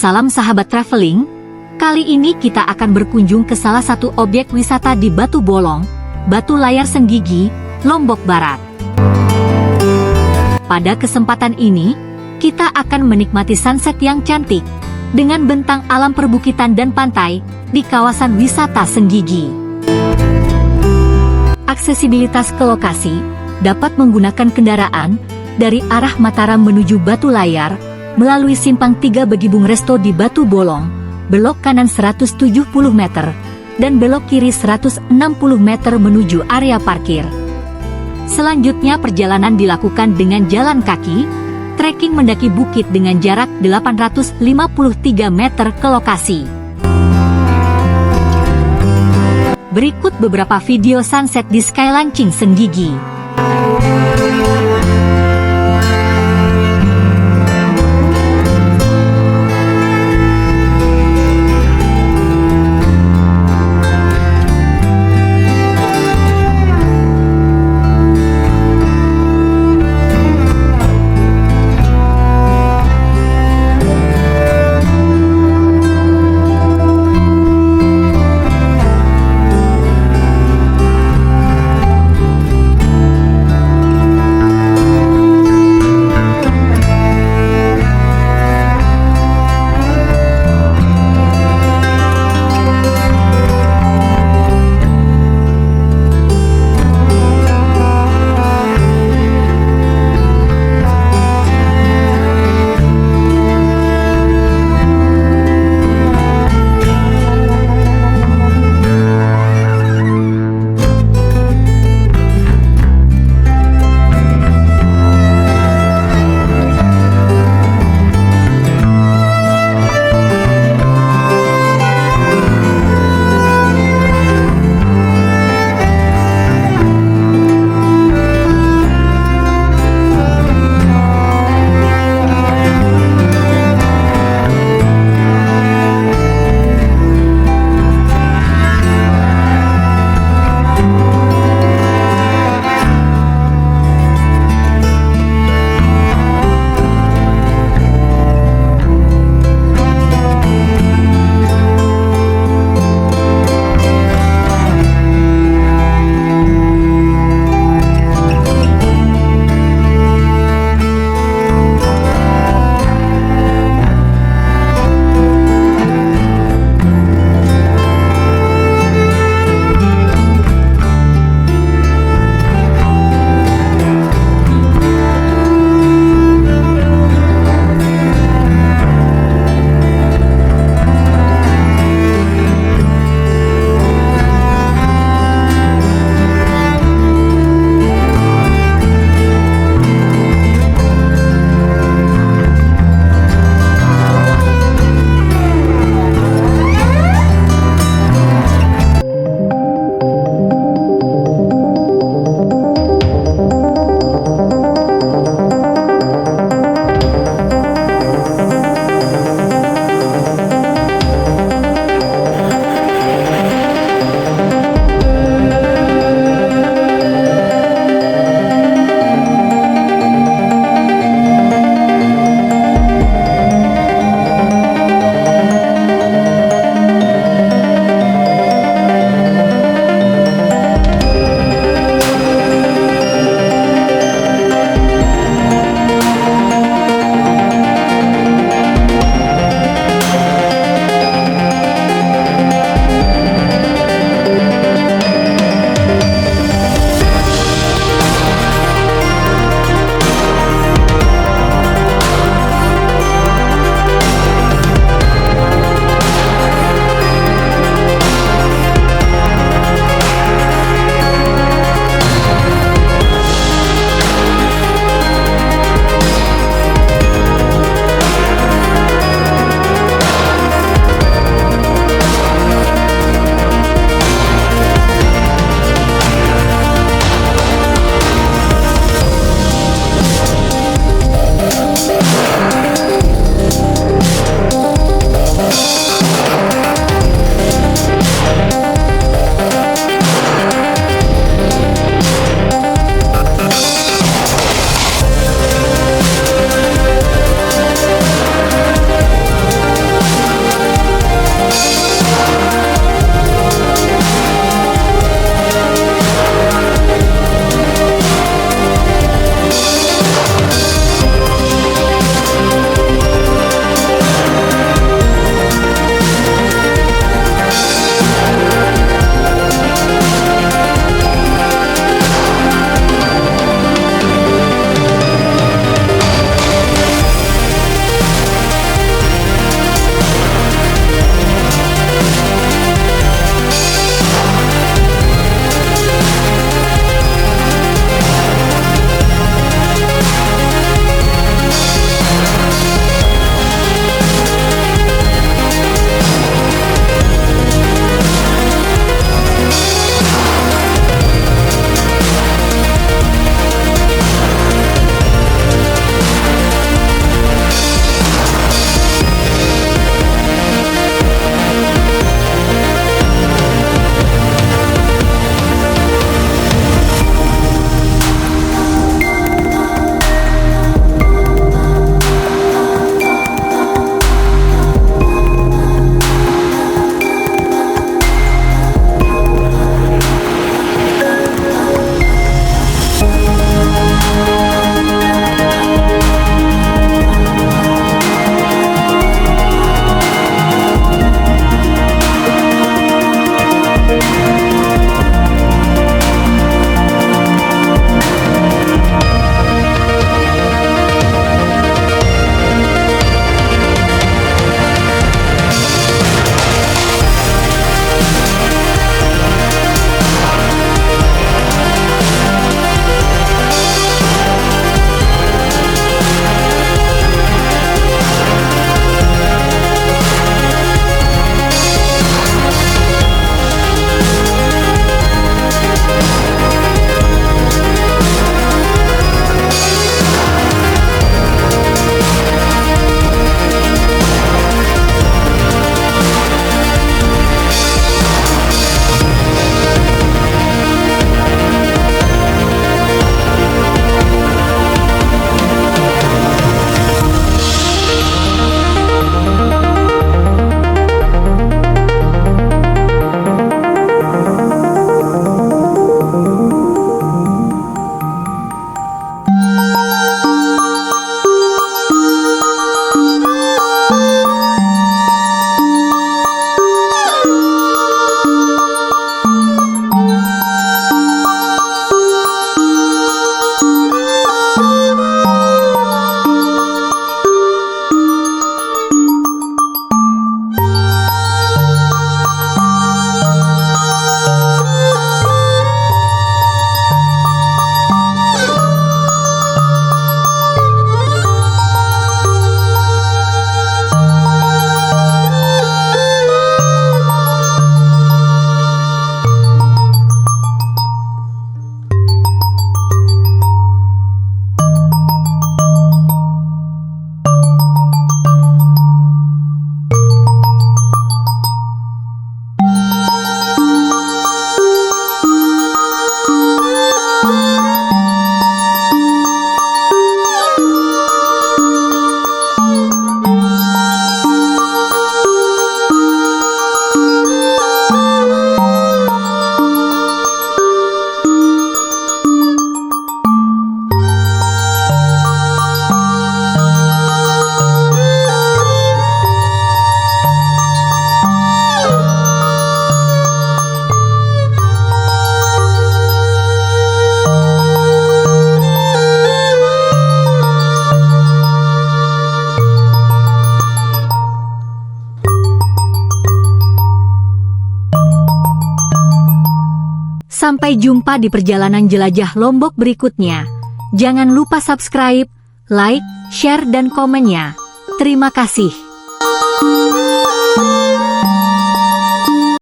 Salam sahabat traveling, kali ini kita akan berkunjung ke salah satu objek wisata di Batu Bolong, Batu Layar Senggigi, Lombok Barat. Pada kesempatan ini, kita akan menikmati sunset yang cantik, dengan bentang alam perbukitan dan pantai, di kawasan wisata Senggigi. Aksesibilitas ke lokasi, dapat menggunakan kendaraan, dari arah Mataram menuju Batu Layar, melalui simpang 3 Begibung Resto di Batu Bolong, belok kanan 170 meter, dan belok kiri 160 meter menuju area parkir. Selanjutnya perjalanan dilakukan dengan jalan kaki, trekking mendaki bukit dengan jarak 853 meter ke lokasi. Berikut beberapa video sunset di Skylancing-Senggigi. Sampai jumpa di perjalanan jelajah Lombok berikutnya. Jangan lupa subscribe, like, share dan komennya. Terima kasih.